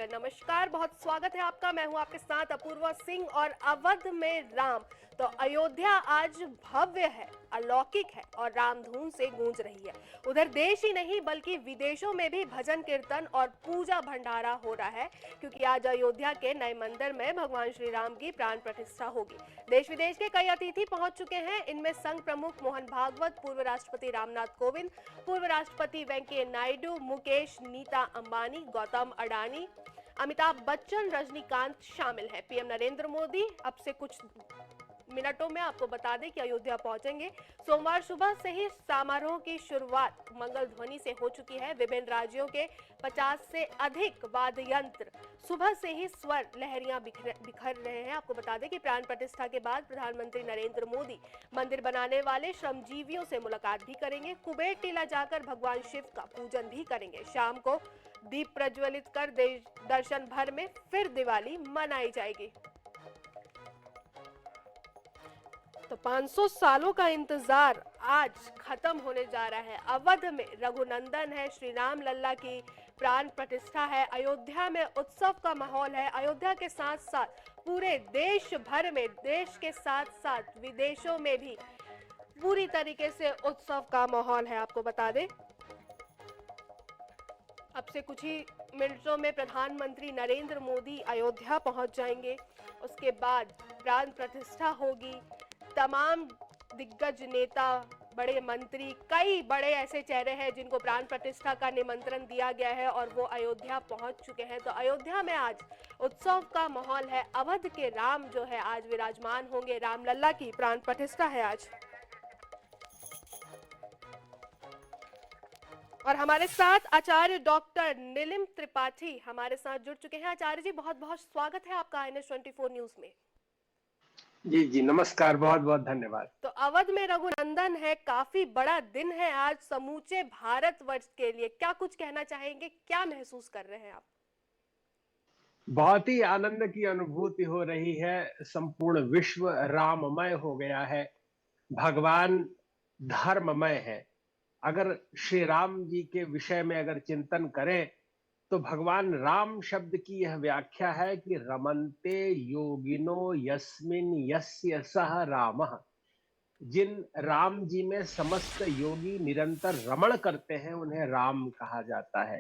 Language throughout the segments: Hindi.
नमस्कार, बहुत स्वागत है आपका। मैं हूं आपके साथ अपूर्वा सिंह। और अवध में राम, तो अयोध्या आज भव्य है, अलौकिक है और रामधुन से गूंज रही है। उधर देश ही नहीं बल्कि विदेशों में भी भजन कीर्तन और पूजा भंडारा हो रहा है, क्योंकि आज अयोध्या के नए मंदिर में भगवान श्री राम की प्राण प्रतिष्ठा होगी। देश विदेश के कई अतिथि पहुंच चुके हैं। इनमें संघ प्रमुख मोहन भागवत, पूर्व राष्ट्रपति रामनाथ कोविंद, पूर्व राष्ट्रपति वेंकैया नायडू, मुकेश, नीता अंबानी, गौतम अडानी, अमिताभ बच्चन, रजनीकांत शामिल हैं। पीएम नरेंद्र मोदी अब से कुछ मिनटों में आपको बता दें कि अयोध्या पहुंचेंगे। सोमवार सुबह से ही समारोह की शुरुआत मंगल ध्वनि से हो चुकी है। विभिन्न राज्यों के 50 से अधिक वाद्य यंत्र सुबह से ही स्वर लहरियां बिखर रहे हैं। आपको बता दें कि प्राण प्रतिष्ठा के बाद प्रधानमंत्री नरेंद्र मोदी मंदिर बनाने वाले श्रमजीवियों से मुलाकात भी करेंगे। कुबेर टीला जाकर भगवान शिव का पूजन भी करेंगे। शाम को दीप प्रज्वलित कर दर्शन भर में फिर दिवाली मनाई जाएगी। तो 500 सालों का इंतजार आज खत्म होने जा रहा है। अवध में रघुनंदन है, श्री राम लल्ला की प्राण प्रतिष्ठा है। अयोध्या में उत्सव का माहौल है। अयोध्या के साथ साथ पूरे देश भर में, देश के साथ साथ विदेशों में भी पूरी तरीके से उत्सव का माहौल है। आपको बता दें, अब से कुछ ही मिनटों में प्रधानमंत्री नरेंद्र मोदी अयोध्या पहुंच जाएंगे। उसके बाद प्राण प्रतिष्ठा होगी। तमाम दिग्गज नेता, बड़े मंत्री, कई बड़े ऐसे चेहरे हैं जिनको प्राण प्रतिष्ठा का निमंत्रण दिया गया है और वो अयोध्या पहुंच चुके हैं। तो अयोध्या में आज उत्सव का माहौल है। अवध के राम जो है आज विराजमान होंगे। रामलला की प्राण प्रतिष्ठा है आज। और हमारे साथ आचार्य डॉक्टर नीलिम त्रिपाठी हमारे साथ जुड़ चुके हैं। आचार्य जी, बहुत बहुत स्वागत है आपका INS24 न्यूज में। जी जी, नमस्कार, बहुत बहुत धन्यवाद। तो अवध में रघुनंदन है, काफी बड़ा दिन है आज समूचे भारतवर्ष के लिए। क्या कुछ कहना चाहेंगे, क्या महसूस कर रहे हैं आप? बहुत ही आनंद की अनुभूति हो रही है। संपूर्ण विश्व राममय हो गया है। भगवान धर्ममय है। अगर श्री राम जी के विषय में अगर चिंतन करें तो भगवान राम शब्द की यह व्याख्या है कि रमन्ते योगिनो यस्मिन यस्य सह रामः। जिन राम जी में समस्त योगी निरंतर रमण करते हैं उन्हें राम कहा जाता है।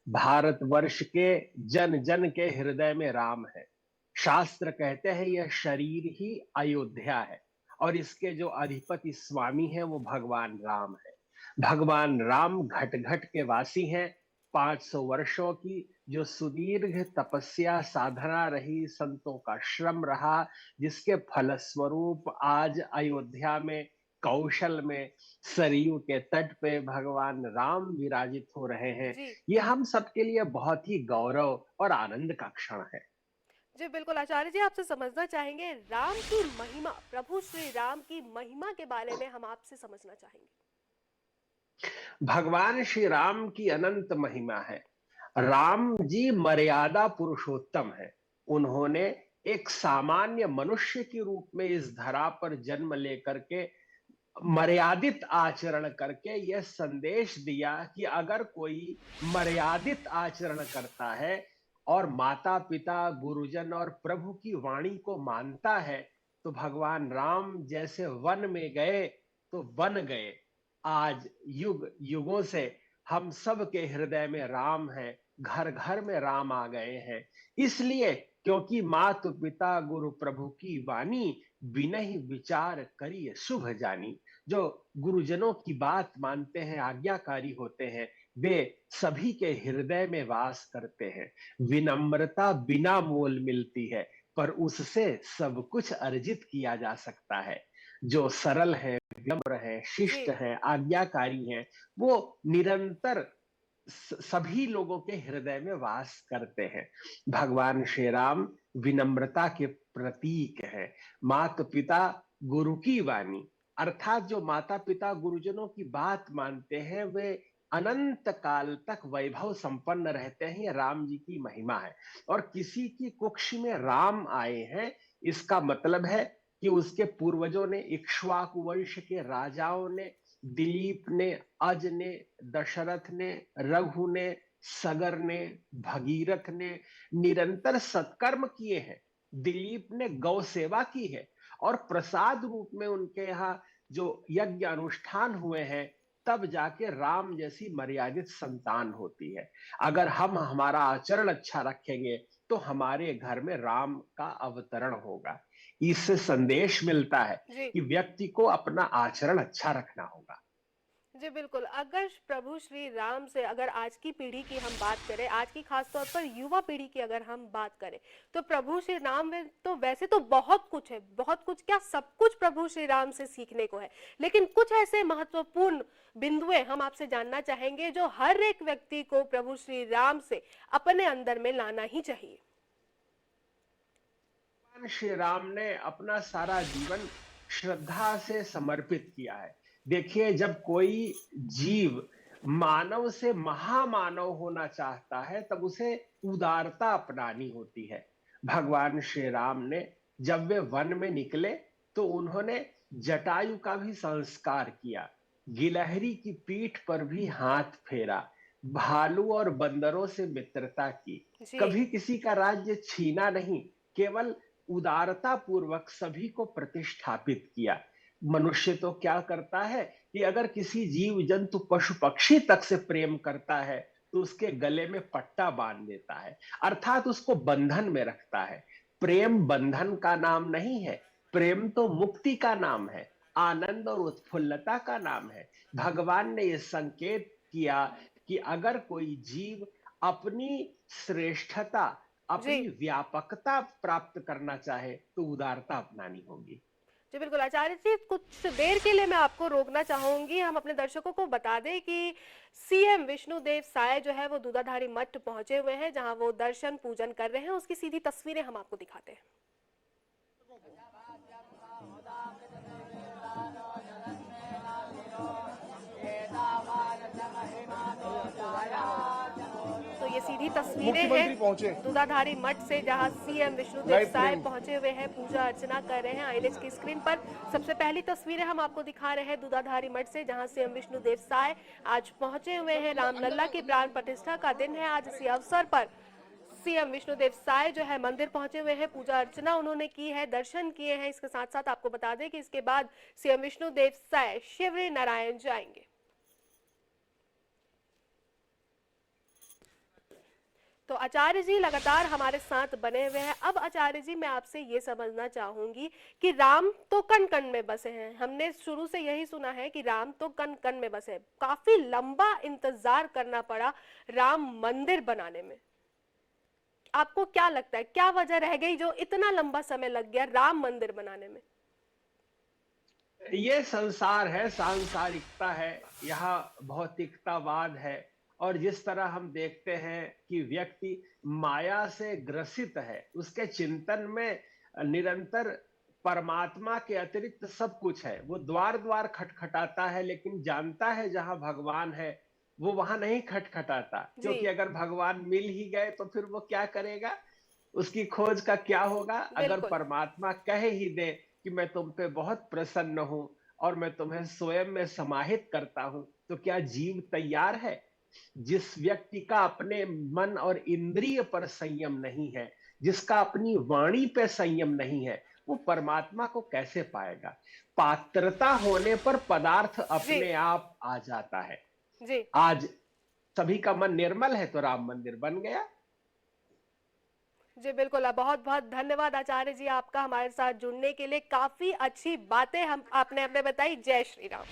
भारतवर्ष के जन जन के हृदय में राम है। शास्त्र कहते हैं यह शरीर ही अयोध्या है और इसके जो अधिपति स्वामी हैं वो भगवान राम है। भगवान राम घट घट के वासी हैं। 500 वर्षों की जो सुदीर्घ तपस्या साधना रही, संतों का श्रम रहा, जिसके फलस्वरूप आज अयोध्या में, कौशल में, सरयू के तट पे भगवान राम विराजित हो रहे हैं। जी ये हम सबके लिए बहुत ही गौरव और आनंद का क्षण है। जी बिल्कुल। आचार्य जी, आपसे समझना चाहेंगे राम की महिमा, प्रभु श्री राम की महिमा के बारे में हम आपसे समझना चाहेंगे। भगवान श्री राम की अनंत महिमा है। राम जी मर्यादा पुरुषोत्तम है। उन्होंने एक सामान्य मनुष्य के रूप में इस धरा पर जन्म लेकर के मर्यादित आचरण करके यह संदेश दिया कि अगर कोई मर्यादित आचरण करता है और माता पिता, गुरुजन और प्रभु की वाणी को मानता है तो भगवान राम जैसे वन में गए तो बन गए। आज युग युगों से हम सब के हृदय में राम है। घर घर में राम आ गए हैं। इसलिए क्योंकि मात पिता गुरु प्रभु की वाणी बिनहि विचार करिए शुभ जानी। जो गुरुजनों की बात मानते हैं, आज्ञाकारी होते हैं, वे सभी के हृदय में वास करते हैं। विनम्रता बिना मोल मिलती है, पर उससे सब कुछ अर्जित किया जा सकता है। जो सरल है, विनम्र है, जी शिष्ट है, आज्ञाकारी है, वो निरंतर सभी लोगों के हृदय में वास करते हैं। भगवान श्री राम विनम्रता के प्रतीक है। माता पिता गुरु की वाणी, अर्थात जो माता पिता गुरुजनों की बात मानते हैं वे अनंत काल तक वैभव संपन्न रहते हैं। ये राम जी की महिमा है। और किसी की कुक्ष में राम आए हैं, इसका मतलब है कि उसके पूर्वजों ने, इक्ष्वाकु वंश के राजाओं ने, दिलीप ने, अज ने, दशरथ ने, रघु ने, सगर ने, भगीरथ ने निरंतर सत्कर्म किए हैं। दिलीप ने गौ सेवा की है और प्रसाद रूप में उनके यहाँ जो यज्ञ अनुष्ठान हुए हैं, तब जाके राम जैसी मर्यादित संतान होती है। अगर हम हमारा आचरण अच्छा रखेंगे तो हमारे घर में राम का अवतरण होगा। इससे संदेश मिलता है जी कि व्यक्ति को अपना आचरण अच्छा रखना होगा। जी बिल्कुल। अगर प्रभु श्री राम से अगर आज की पीढ़ी की हम बात करें, आज की खास तौर पर युवा पीढ़ी की अगर हम बात करें, तो प्रभु श्री राम में तो वैसे तो बहुत कुछ है, बहुत कुछ क्या सब कुछ प्रभु श्री राम से सीखने को है। लेकिन कुछ ऐसे महत्वपूर्ण बिंदुएं हम आपसे जानना चाहेंगे जो हर एक व्यक्ति को प्रभु श्री राम से अपने अंदर में लाना ही चाहिए। भगवान श्री राम ने अपना सारा जीवन श्रद्धा से समर्पित किया है। देखिए, जब कोई जीव मानव से महामानव होना चाहता है, तब उसे उदारता अपनानी होती है। भगवान श्री राम ने जब वे वन में निकले तो उन्होंने जटायु का भी संस्कार किया, गिलहरी की पीठ पर भी हाथ फेरा, भालू और बंदरों से मित्रता की, जी कभी किसी का राज्य छीना नहीं, केवल उदारता पूर्वक सभी को प्रतिष्ठापित किया। मनुष्य तो क्या करता है कि अगर किसी जीव जंतु पशु पक्षी तक से प्रेम करता है तो उसके गले में पट्टा बांध देता है, अर्थात उसको बंधन में रखता है। प्रेम बंधन का नाम नहीं है, प्रेम तो मुक्ति का नाम है, आनंद और उत्फुल्लता का नाम है। भगवान ने यह संकेत किया कि अगर कोई जीव अपनी श्रेष्ठता, जी अपनी व्यापकता प्राप्त करना चाहे तो उदारता अपनानी होगी। जी बिल्कुल। आचार्य जी, कुछ देर के लिए मैं आपको रोकना चाहूंगी। हम अपने दर्शकों को बता दें कि सीएम विष्णुदेव साय जो है वो दूधाधारी मठ पहुंचे हुए हैं, जहां वो दर्शन पूजन कर रहे हैं। उसकी सीधी तस्वीरें हम आपको दिखाते हैं। तो ये सीधी तस्वीरें मुख्यमंत्री हैं पहुंचे दूधाधारी मठ से, जहां CM Vishnudeo live Sai frame. पहुंचे हुए हैं, पूजा अर्चना कर रहे हैं। आईएनएच की स्क्रीन पर सबसे पहली तस्वीरें हम आपको दिखा रहे हैं दूधाधारी मठ से, जहां सीएम विष्णुदेव साय आज पहुंचे हुए हैं। रामलला की प्राण प्रतिष्ठा का दिन है आज। इसी अवसर पर सीएम विष्णुदेव साय जो है मंदिर पहुंचे हुए हैं, पूजा अर्चना उन्होंने की है, दर्शन किए हैं। इसके साथ साथ आपको बता दें कि इसके बाद सीएम विष्णुदेव साय शिवरी नारायण जाएंगे। तो आचार्य जी लगातार हमारे साथ बने हुए हैं। अब आचार्य जी, मैं आपसे ये समझना चाहूंगी कि राम तो कण कण में बसे हैं। हमने शुरू से यही सुना है कि राम तो कण कण में बसे हैं। काफी लंबा इंतजार करना पड़ा राम मंदिर बनाने में। आपको क्या लगता है, क्या वजह रह गई जो इतना लंबा समय लग गया राम मंदिर बनाने में? ये संसार है, सांसारिकता है, यहाँ भौतिकतावाद है। और जिस तरह हम देखते हैं कि व्यक्ति माया से ग्रसित है, उसके चिंतन में निरंतर परमात्मा के अतिरिक्त सब कुछ है। वो द्वार द्वार खटखटाता है, लेकिन जानता है जहां भगवान है वो वहां नहीं खटखटाता, जी क्योंकि अगर भगवान मिल ही गए तो फिर वो क्या करेगा, उसकी खोज का क्या होगा। अगर बिल्कुल। परमात्मा कह ही दे कि मैं तुम पे बहुत प्रसन्न हूं और मैं तुम्हें स्वयं में समाहित करता हूं, तो क्या जीव तैयार है? जिस व्यक्ति का अपने मन और इंद्रिय पर संयम नहीं है, जिसका अपनी वाणी पे संयम नहीं है, वो परमात्मा को कैसे पाएगा? पात्रता होने पर पदार्थ जी अपने आप आ जाता है। जी आज सभी का मन निर्मल है तो राम मंदिर बन गया। जी बिल्कुल। बहुत बहुत धन्यवाद आचार्य जी आपका हमारे साथ जुड़ने के लिए। काफी अच्छी बातें हम आपने बताई। जय श्री राम।